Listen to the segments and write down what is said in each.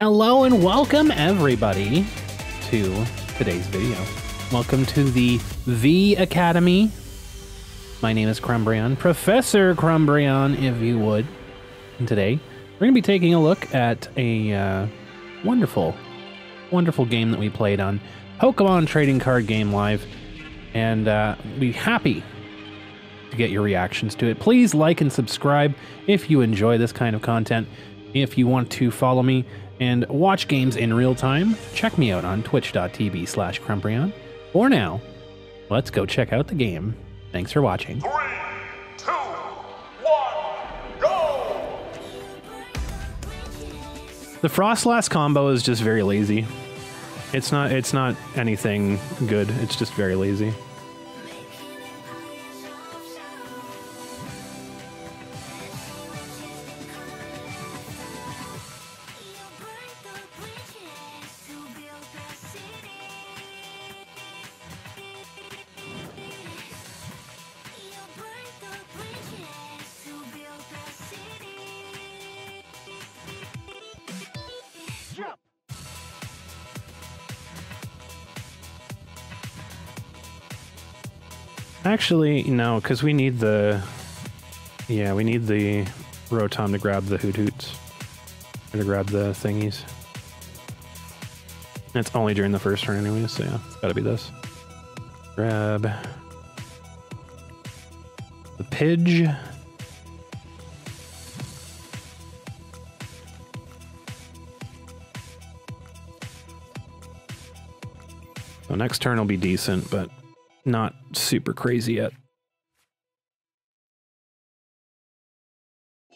Hello and welcome everybody to today's video. Welcome to the Vee Academy. My name is Crumbrion, Professor Crumbrion, if you would. And today we're going to be taking a look at a wonderful game that we played on Pokemon Trading Card Game Live, and be happy to get your reactions to it. Please like and subscribe if you enjoy this kind of content. If you want to follow me and watch games in real time, check me out on twitch.tv/Crumbrion. For now, let's go check out the game. Thanks for watching. 3, 2, 1, go! The Frostlass combo is just very lazy. It's not anything good. It's just very lazy. Actually, no, because we need the... Yeah, we need the Rotom to grab the Hootoots. Or to grab the thingies. It's only during the first turn anyways, so yeah, it's gotta be this. Grab... the Pidge. So next turn will be decent, but not super crazy yet.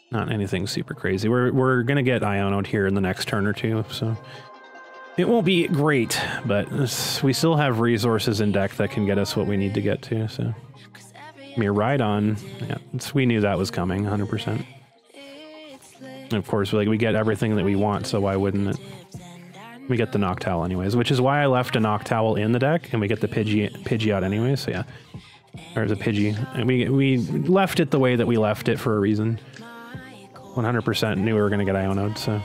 Not anything super crazy. We're gonna get Ionoed here in the next turn or two, so it won't be great, but we still have resources in deck that can get us what we need to get to. So Miraidon, yeah, we knew that was coming, 100%. And of course, we get everything that we want, so why wouldn't it? We get the Noctowl anyways, which is why I left a Noctowl in the deck, and we get the Pidgeot anyways, so yeah. Or the Pidgey. And we left it the way that we left it for a reason. 100% knew we were going to get Ionoed, so...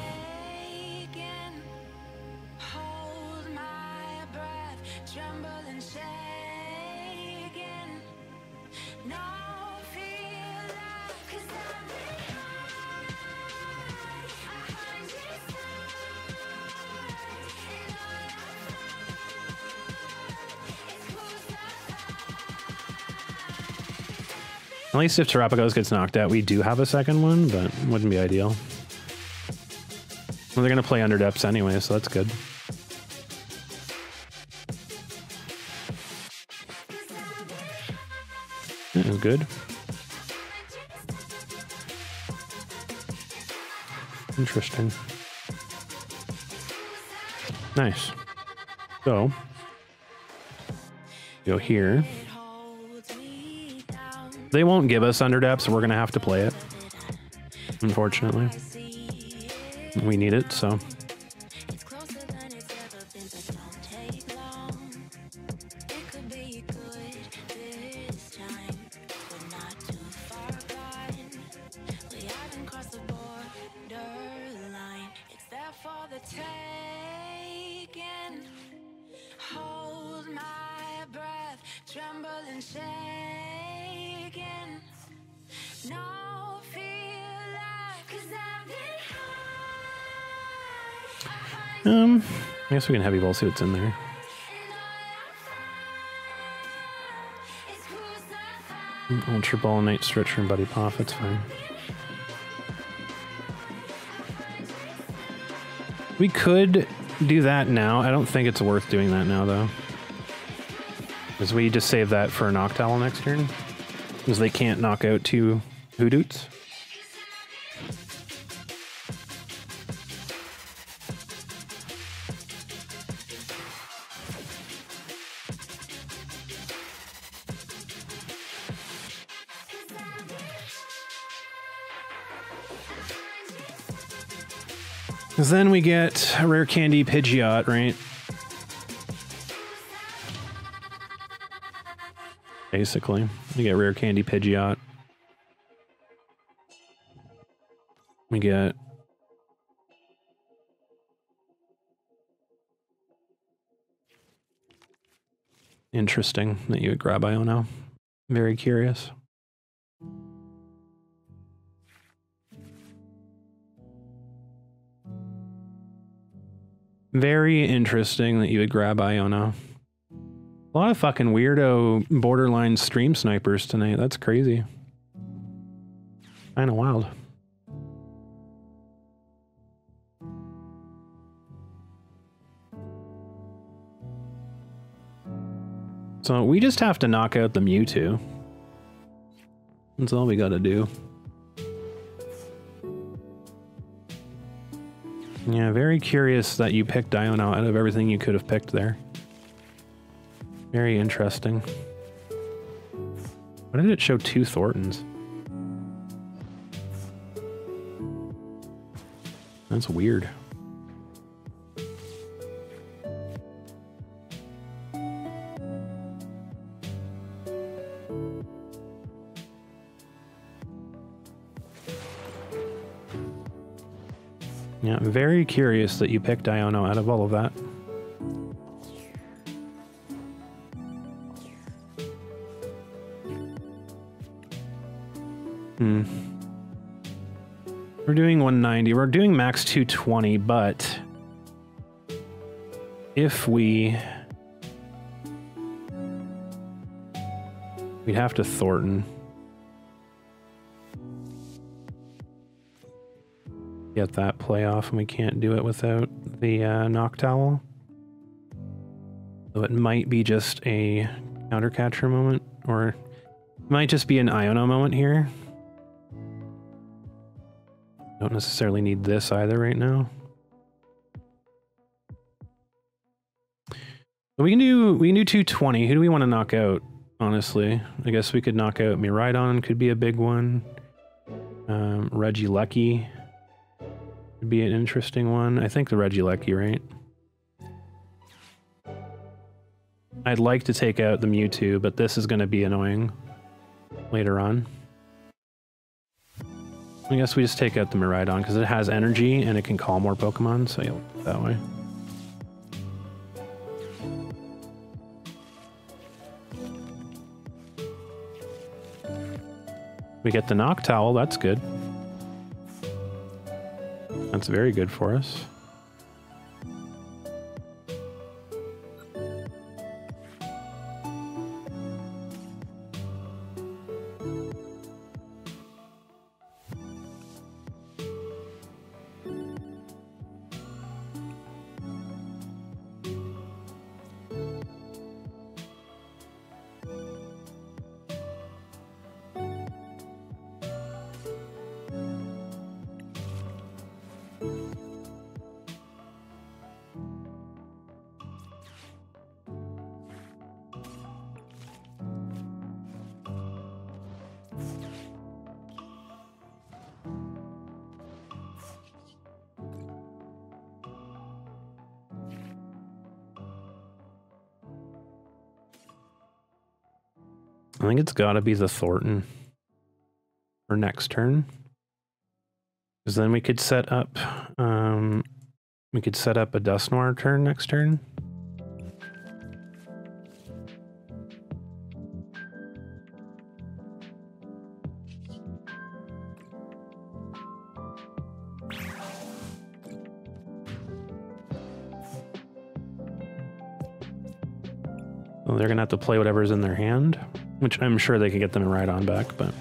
At least if Terapagos gets knocked out, we do have a second one, but it wouldn't be ideal. Well, they're going to play under depths anyway, so that's good. That is good. Interesting. Nice. So, go here. They won't give us Underdepth, so we're going to have to play it. Unfortunately. We need it, so... I guess we can Heavy Ball, see what's in there. Ultra Ball, Night Stretcher, and Buddy Poff, that's fine. We could do that now. I don't think it's worth doing that now, though. Because we just save that for a Noctowl next turn. Because they can't knock out two Hootoots. Because then we get a Rare Candy Pidgeot, right? Basically, we get Rare Candy Pidgeot. We get interesting that you would grab Iono. Very curious. Very interesting that you would grab Iono. A lot of fucking weirdo borderline stream snipers tonight. That's crazy. Kinda wild. So we just have to knock out the Mewtwo. That's all we gotta do. Yeah, very curious that you picked Iono out of everything you could have picked there. Very interesting. Why did it show 2 Thorntons? That's weird. Yeah, very curious that you picked Iono out of all of that. We're doing 190. We're doing max 220, but if we'd have to Thornton. Get that play off, and we can't do it without the Noctowl. So it might be just a counter catcher moment, or it might just be an Iono moment here. Don't necessarily need this either right now. But we can do 220. Who do we want to knock out? Honestly, I guess we could knock out Miraidon. Could be a big one. Regieleki would be an interesting one. I think the Regieleki, right? I'd like to take out the Mewtwo, but this is going to be annoying later on. I guess we just take out the Miraidon because it has energy and it can call more Pokemon, so you'll do it that way. We get the Noctowl, that's good. That's very good for us. I think it's got to be the Thornton for next turn, because then we could set up a Dusknoir turn next turn. Well, they're gonna have to play whatever's in their hand. Which I'm sure they could get them right on back, but...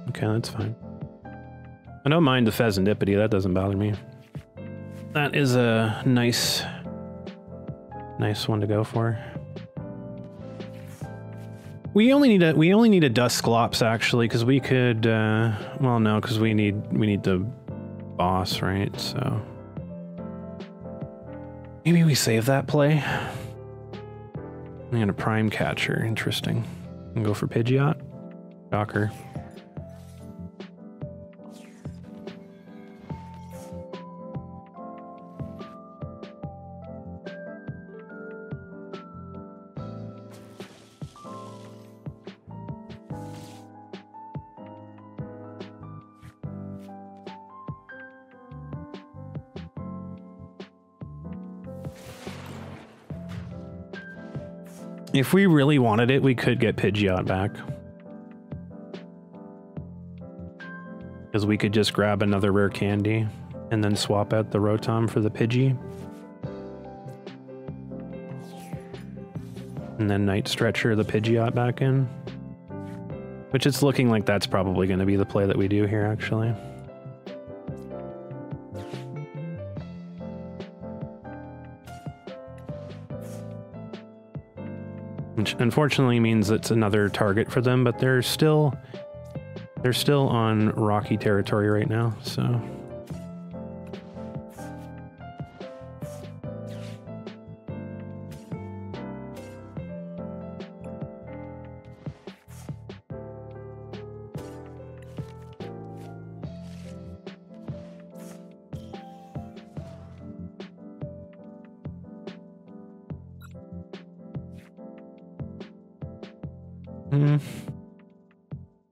Okay, that's fine. I don't mind the Fezandipiti, that doesn't bother me. That is a nice one to go for. We only need a Dusclops actually, because we could well no, because we need the boss, right? So maybe we save that play. And a prime catcher, interesting. And go for Pidgeot. Shocker. If we really wanted it, we could get Pidgeot back. Because we could just grab another rare candy and then swap out the Rotom for the Pidgey. And then Night Stretcher the Pidgeot back in. Which it's looking like that's probably going to be the play that we do here, actually. Which unfortunately means it's another target for them, but they're still on rocky territory right now, so...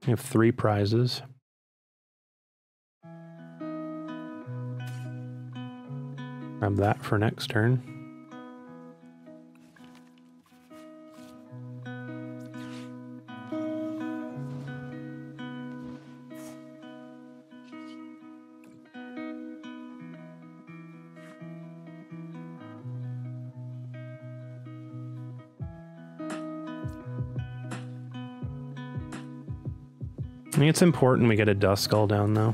We have 3 prizes. Grab that for next turn. I think it's important we get a Duskull down, though.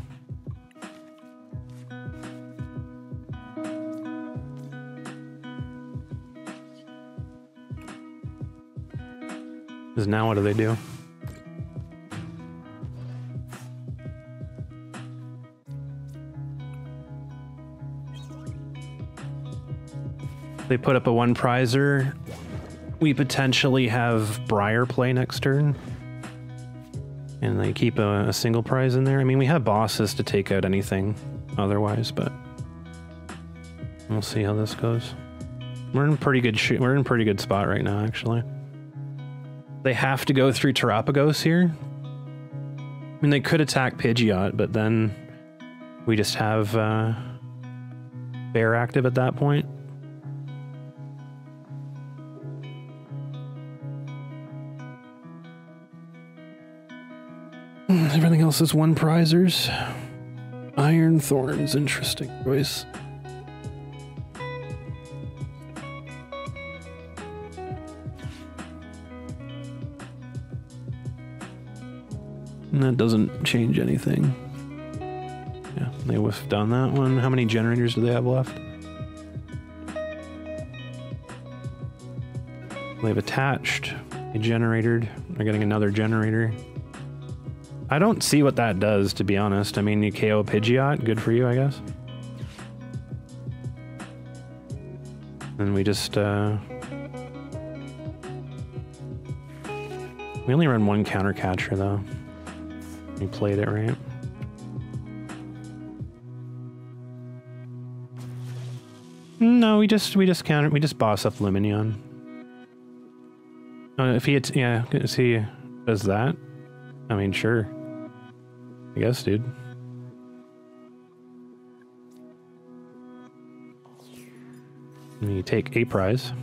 Because now what do they do? They put up a 1 prizer. We potentially have Briar play next turn. And they keep a single prize in there. I mean, we have bosses to take out anything otherwise, but we'll see how this goes. We're in pretty good spot right now, actually. They have to go through Terapagos here. I mean, they could attack Pidgeot, but then we just have Bear active at that point. Everything else is 1 prizers. Iron Thorns, interesting choice. And that doesn't change anything. Yeah, they whiffed on that one. How many generators do they have left? They've attached a generator. They're getting another generator. I don't see what that does, to be honest. I mean, you KO Pidgeot, good for you, I guess. And we just, we only run 1 counter catcher, though. We played it right. No, we just boss up Lumineon. If he hits, yeah, if he does that, I mean, sure. I guess, dude. And you take a prize.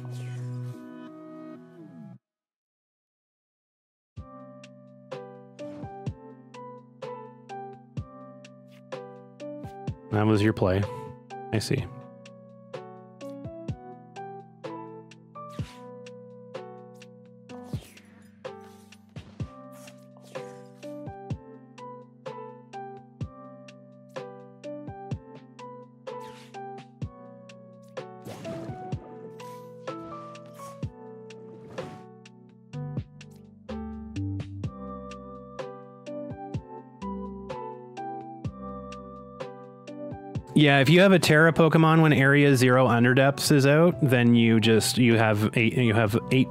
That was your play. I see. Yeah, if you have a Terra Pokemon when Area Zero Underdepths is out, then you have 8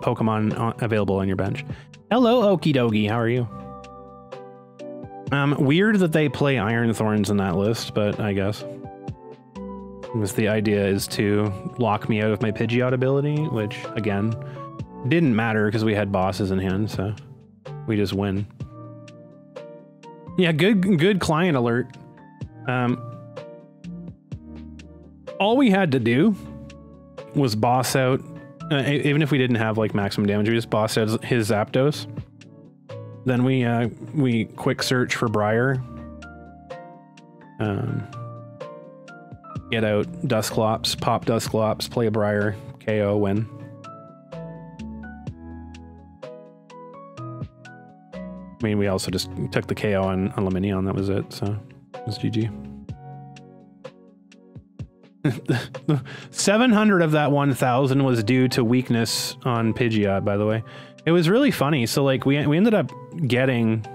Pokemon available on your bench. Hello, Okie Dokie, how are you? Weird that they play Iron Thorns in that list, but I guess. Because the idea is to lock me out of my Pidgeot ability, which, again, didn't matter because we had bosses in hand, so we just win. Yeah, good client alert. All we had to do was boss out even if we didn't have like maximum damage, we just bossed out his Zapdos. Then we quick search for Briar. Get out Dusclops, pop Dusclops, play a Briar, KO, win. I mean, we also just took the KO on Luminion, that was it, so it was GG. 700 of that 1,000 was due to weakness on Pidgeot, by the way. It was really funny. So like we ended up getting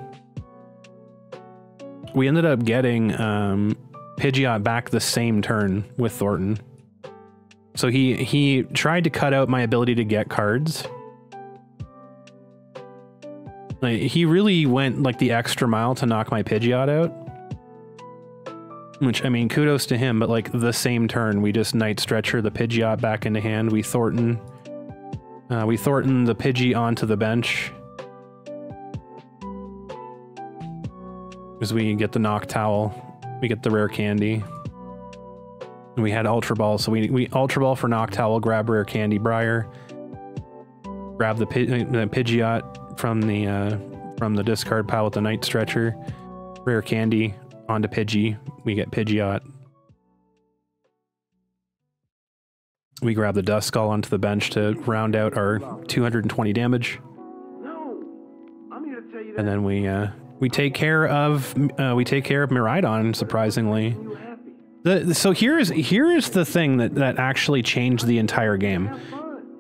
Pidgeot back the same turn with Thornton. So he tried to cut out my ability to get cards. Like, he really went like the extra mile to knock my Pidgeot out. Which, I mean, kudos to him, but like the same turn, we just Night Stretcher the Pidgeot back into hand. We Thornton the Pidgey onto the bench. Because we get the Noctowl, we get the rare candy. And we had Ultra Ball, so we Ultra Ball for Noctowl, grab rare candy Briar, grab the Pidgeot from the discard pile with the Night Stretcher, rare candy onto Pidgey, we get Pidgeot. We grab the Duskull onto the bench to round out our 220 damage. And then we take care of Miraidon, surprisingly. So here is the thing that actually changed the entire game.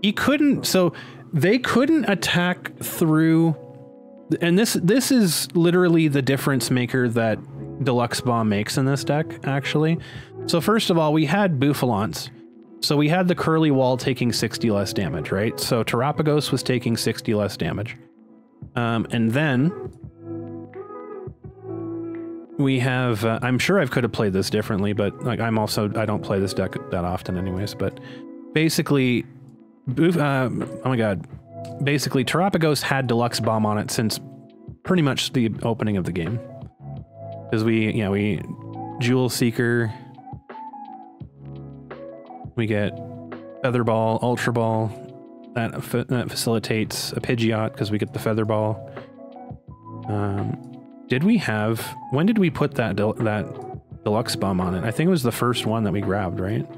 They couldn't attack through, and this is literally the difference maker that Deluxe Bomb makes in this deck, actually. So first of all, we had Bouffalants. So we had the Curly Wall taking 60 less damage, right? So Terapagos was taking 60 less damage. And then we have, I'm sure I could have played this differently, but like I don't play this deck that often anyways, but basically, oh my god, basically Terapagos had Deluxe Bomb on it since pretty much the opening of the game. Because we Jewel Seeker, we get Feather Ball, Ultra Ball, that facilitates a Pidgeot because we get the Feather Ball. When did we put that Deluxe Bomb on it? I think it was the first one that we grabbed, right?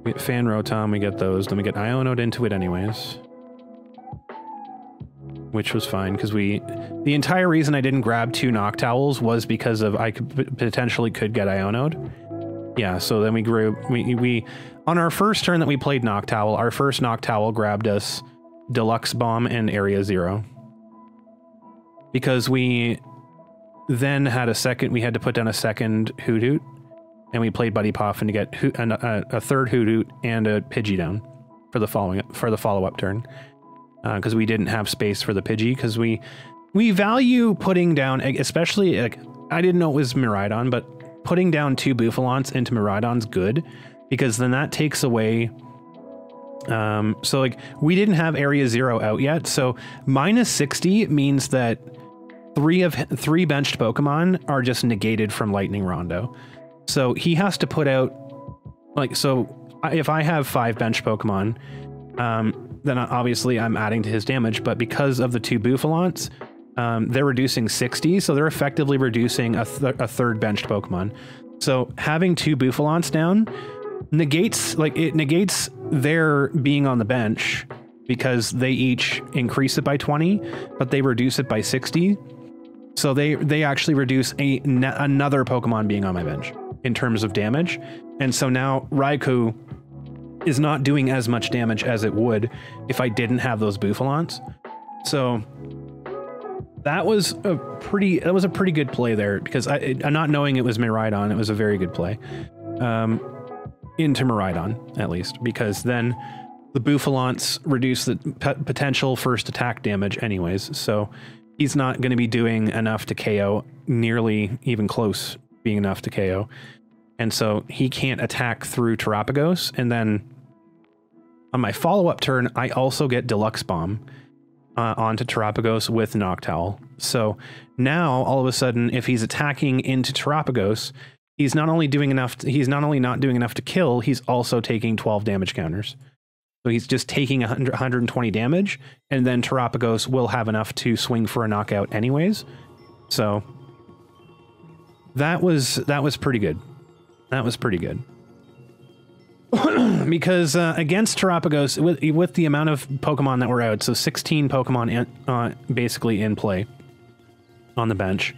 We get Fan Rotom, we get those, then we get Ionode into it anyways. Which was fine, because the entire reason I didn't grab 2 Noctowls was because of I potentially could get Ionode. Yeah, so then we on our first turn that we played Noctowl, our first Noctowl grabbed us Deluxe Bomb and Area Zero. Because we then had we had to put down a second Hoothoot, and we played Buddy Poffin to get a third Hoothoot and a Pidgey down for the follow-up turn. Because we didn't have space for the Pidgey, because we value putting down, especially, like, I didn't know it was Miraidon, but putting down 2 Bouffalants into Miraidon's good, because then that takes away, so like, we didn't have Area Zero out yet, so minus 60 means that 3 benched Pokemon are just negated from Lightning Rondo. So he has to put out, like, so if I have 5 benched Pokemon, then obviously I'm adding to his damage, but because of the 2 Bouffalants, they're reducing 60, so they're effectively reducing a third benched Pokemon. So having 2 Bouffalants down negates their being on the bench, because they each increase it by 20, but they reduce it by 60. So they actually reduce another Pokemon being on my bench in terms of damage. And so now Raikou is not doing as much damage as it would if I didn't have those Bouffalants. So that was a pretty good play there, because not knowing it was Miraidon, it was a very good play. Into Miraidon, at least, because then the Bouffalants reduce the potential first attack damage anyways, so he's not going to be doing enough to KO, nearly even close being enough to KO. And so he can't attack through Terapagos, and then on my follow-up turn, I also get Deluxe Bomb onto Terapagos with Noctowl. So now, all of a sudden, if he's attacking into Terapagos, he's not only not doing enough to kill, he's also taking 12 damage counters. So he's just taking 120 damage, and then Terapagos will have enough to swing for a knockout anyways. So that was pretty good. That was pretty good. Because against Terapagos, with the amount of Pokemon that were out, so 16 Pokemon basically in play on the bench,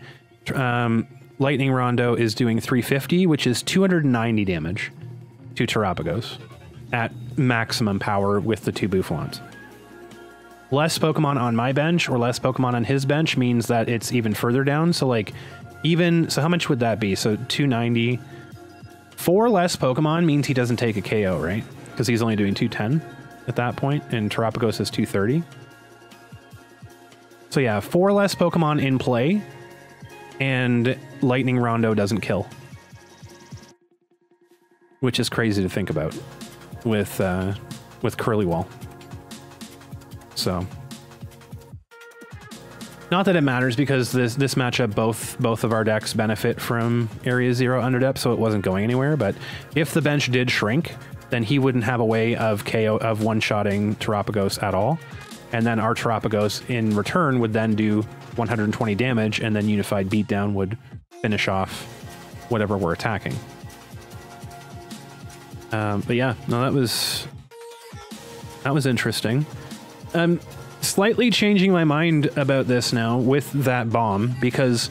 Lightning Rondo is doing 350, which is 290 damage to Terapagos at maximum power with the 2 Bouffalants. Less Pokemon on my bench or less Pokemon on his bench means that it's even further down. So like so how much would that be? So 290. 4 less Pokemon means he doesn't take a KO, right? Because he's only doing 210 at that point, and Terapagos is 230. So yeah, 4 less Pokemon in play, and Lightning Rondo doesn't kill. Which is crazy to think about with Curlywall. So not that it matters, because this matchup, both of our decks benefit from Area Zero Underdepth, so it wasn't going anywhere. But if the bench did shrink, then he wouldn't have a way of one-shotting Terapagos at all. And then our Terapagos in return would then do 120 damage, and then Unified Beatdown would finish off whatever we're attacking. But yeah, no, that was interesting. Slightly changing my mind about this now with that bomb, because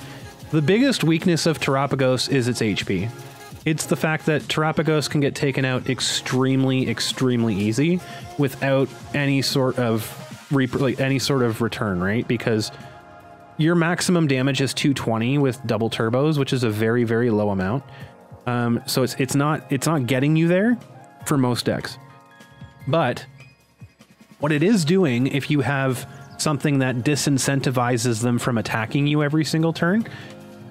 the biggest weakness of Terapagos is its HP. It's the fact that Terapagos can get taken out extremely, extremely easy without any sort of return, right? Because your maximum damage is 220 with double turbos, which is a very, very low amount. So it's not getting you there for most decks. But what it is doing, if you have something that disincentivizes them from attacking you every single turn,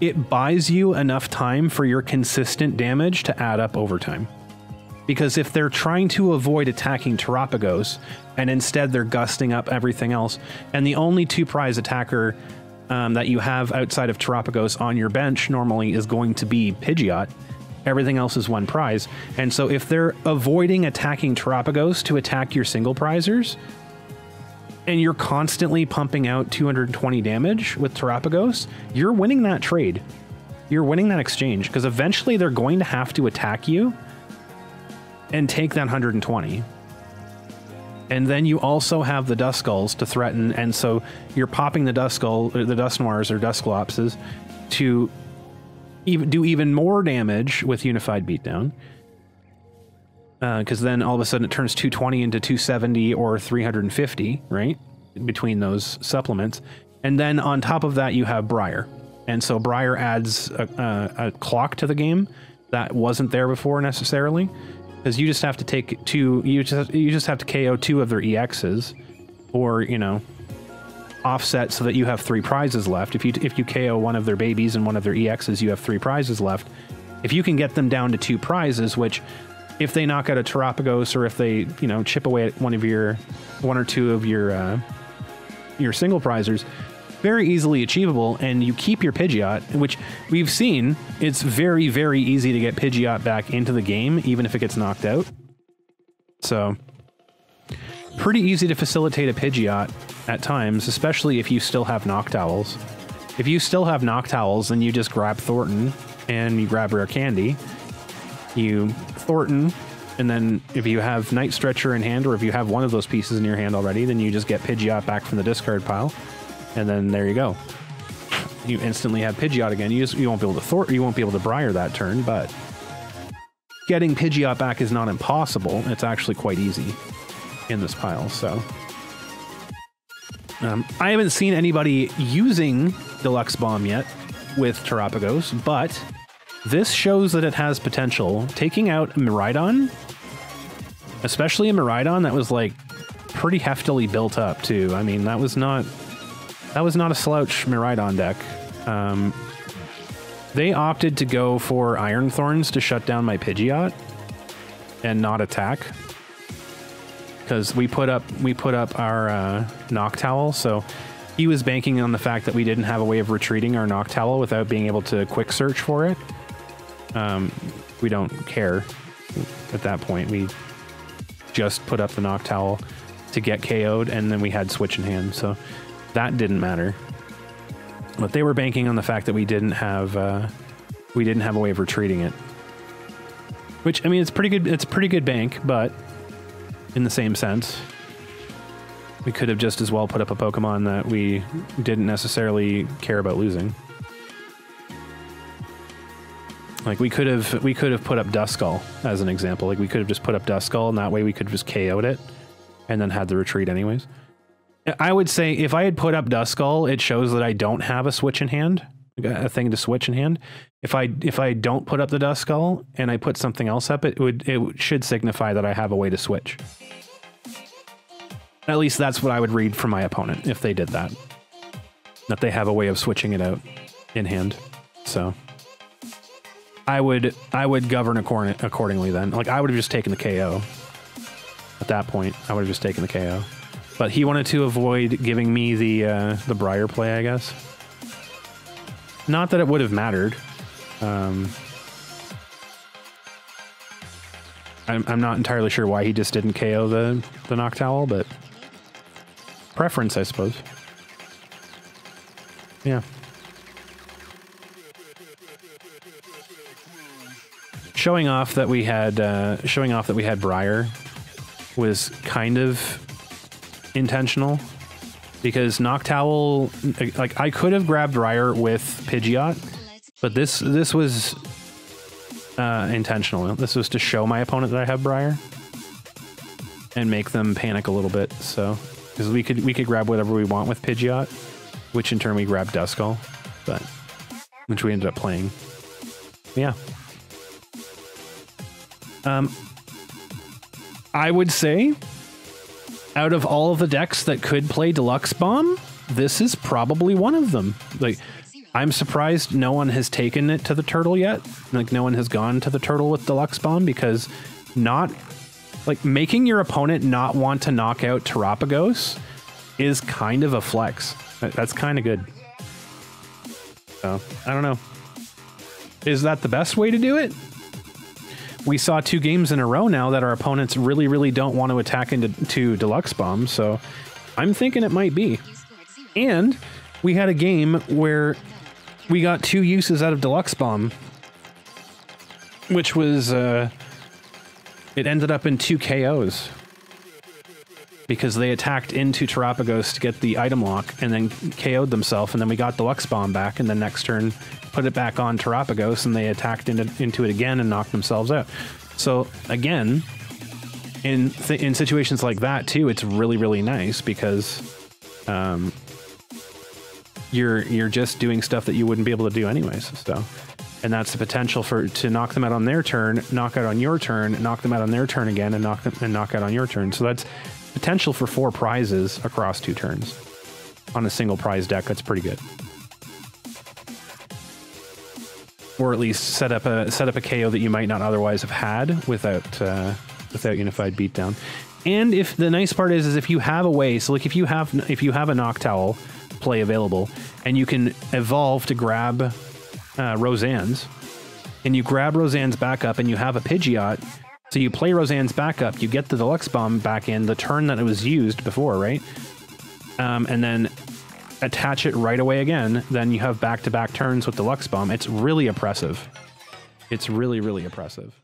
it buys you enough time for your consistent damage to add up over time. Because if they're trying to avoid attacking Terapagos, and instead they're gusting up everything else, and the only 2-prize attacker that you have outside of Terapagos on your bench normally is going to be Pidgeot, everything else is 1 prize. And so if they're avoiding attacking Terapagos to attack your single prizers, and you're constantly pumping out 220 damage with Terapagos, you're winning that trade. You're winning that exchange, because eventually they're going to have to attack you and take that 120. And then you also have the Duskulls to threaten, and so you're popping the Duskull, the Dusknoirs or Dusclopses to do even more damage with Unified Beatdown, because then all of a sudden it turns 220 into 270 or 350, right? Between those supplements. And then on top of that, you have Briar. And so Briar adds a clock to the game that wasn't there before necessarily, because you just have to take you just have to KO 2 of their EXs, or, you know, offset so that you have 3 prizes left. If you KO one of their babies and one of their EXs, you have 3 prizes left. If you can get them down to 2 prizes, which if they knock out a Terapagos, or if they, you know, chip away at one or two of your single prizers, very easily achievable, and you keep your Pidgeot, which we've seen, it's very, very easy to get Pidgeot back into the game, even if it gets knocked out. So pretty easy to facilitate a Pidgeot at times, especially if you still have Noctowls. If you still have Noctowls, then you just grab Thornton and you grab Rare Candy. You Thornton, and then if you have Night Stretcher in hand, or if you have one of those pieces in your hand already, then you just get Pidgeot back from the discard pile, and then there you go. You instantly have Pidgeot again. You won't be able to you won't be able to Briar that turn, but getting Pidgeot back is not impossible. It's actually quite easy in this pile. So I haven't seen anybody using Deluxe Bomb yet with Terapagos, but this shows that it has potential. Taking out Miraidon, especially a Miraidon that was like pretty heftily built up too. I mean, that was not a slouch Miraidon deck. They opted to go for Iron Thorns to shut down my Pidgeot and not attack, because we put up our Noctowl, so he was banking on the fact that we didn't have a way of retreating our Noctowl without being able to quick search for it. We don't care at that point. We just put up the Noctowl to get KO'd, and then we had switch in hand, so that didn't matter. But they were banking on the fact that we didn't have a way of retreating it. Which, I mean, it's pretty good. It's a pretty good bank, but in the same sense, we could have just as well put up a Pokemon that we didn't necessarily care about losing. Like we could have put up Duskull as an example. Like we could have just put up Duskull, and that way we could have just KO'd it, and then had the retreat anyways. I would say if I had put up Duskull, it shows that I don't have a switch in hand, a thing to switch in hand. If I don't put up the Duskull and I put something else up, it should signify that I have a way to switch. At least that's what I would read from my opponent if they did that. That they have a way of switching it out in hand. So I would govern accordingly then. Like I would have just taken the KO. At that point, I would have just taken the KO. But he wanted to avoid giving me the Briar play, I guess. Not that it would have mattered. I'm not entirely sure why he just didn't KO the Noctowl, but preference, I suppose. Yeah. Showing off that we had Briar was kind of intentional, because Noctowl, like I could have grabbed Briar with Pidgeot, but this was intentional. This was to show my opponent that I have Briar and make them panic a little bit. So because we could grab whatever we want with Pidgeot, which in turn we grabbed Duskull, but which we ended up playing. Yeah. I would say, out of all of the decks that could play Deluxe Bomb, this is probably one of them. Like, I'm surprised no one has taken it to the turtle yet. Like, no one has gone to the turtle with Deluxe Bomb, because making your opponent not want to knock out Terapagos is kind of a flex. That's kind of good. So, I don't know. Is that the best way to do it? We saw 2 games in a row now that our opponents really, really don't want to attack into Deluxe Bomb, so I'm thinking it might be. And we had a game where we got 2 uses out of Deluxe Bomb, which was, it ended up in 2 KOs. Because they attacked into Terapagos to get the item lock, and then KO'd themselves, and then we got Deluxe Bomb back, and the next turn put it back on Terapagos, and they attacked into it again and knocked themselves out. So again, in situations like that too, it's really, really nice, because you're just doing stuff that you wouldn't be able to do anyways. So, and that's the potential to knock them out on their turn, knock out on your turn, knock them out on their turn again, and knock out on your turn. So that's potential for 4 prizes across 2 turns on a single prize deck. That's pretty good. Or at least set up a KO that you might not otherwise have had without Unified Beatdown. And if the nice part is if you have a way, so like if you have a Noctowl play available and you can evolve to grab Roseanne's, and you grab Roseanne's backup and you have a Pidgeot. So you play Roseanne's backup, you get the Deluxe Bomb back in the turn that it was used before, right? And then attach it right away again, then you have back-to-back turns with Deluxe Bomb. It's really oppressive. It's really, really oppressive.